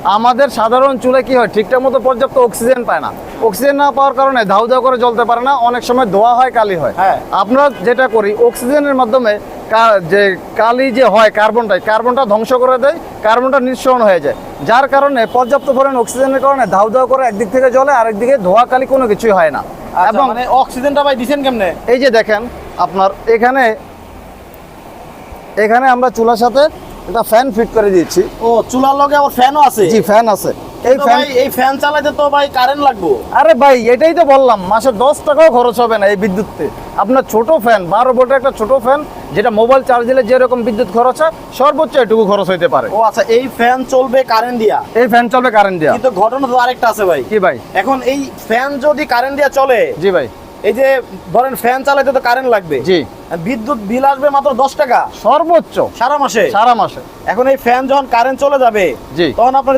আমাদের সাধারণ চুলে কি হয়, ঠিকঠাক মতো পর্যাপ্ত অক্সিজেন পায় না। অক্সিজেন না পাওয়ার কারণে ধাউ ধাউ করে জ্বলতে পারে না, অনেক সময় ধোয়া হয়, কালি হয়। হ্যাঁ। আমরা যেটা করি, অক্সিজেনের মাধ্যমে যে কালি যে হয়, কার্বনটা ধ্বংস করে দেয়, কার্বনটা নিঃসরণ হয়ে যায়, যার কারণে পর্যাপ্ত পরিমাণ অক্সিজেনের কারণে ধাউ ধাউ করে একদিক থেকে জ্বলে, আরেকদিকে ধোয়া কালি কোনো কিছুই হয় না। এবং মানে অক্সিজেনটা ভাই দিবেন কেমনে? এই যে দেখেন আপনার এখানে আমরা চুলার সাথে একটা ফ্যান ফিট করে দিয়েছি। ও, চুলার লগে আবার ফ্যানও আছে? জি, ফ্যান আছে। এই ফ্যান চালাতে তো ভাই কারেন্ট লাগবে। আরে ভাই, এটাই তো বললাম, মাসে 10 টাকাও খরচ হবে না এই বিদ্যুৎতে। আপনার ছোট ফ্যান, 12 ভোল্টের একটা ছোট ফ্যান, যেটা মোবাইল চার্জ দিলে যেরকম বিদ্যুৎ খরচ হয়, সর্বোচ্চ এটুকু খরচ হইতে পারে। ও আচ্ছা, এই ফ্যান চলবে কারেন্ট দিয়া? এই ফ্যান চলবে কারেন্ট দিয়া। কিন্তু ঘটনা তো আরেকটা আছে ভাই। কি ভাই? এখন এই ফ্যান যদি কারেন্ট দিয়া চলে, জি ভাই, এই যে ধরেন ফ্যান চালাতে তো কারেন্ট লাগবে। জি। বিদ্যুৎ বিল আসবে মাত্র 10 টাকা সর্বোচ্চ সারা মাসে। সারা মাসে। এখন এই ফ্যান যখন কারেন্ট চলে যাবে, জি। তখন আপনার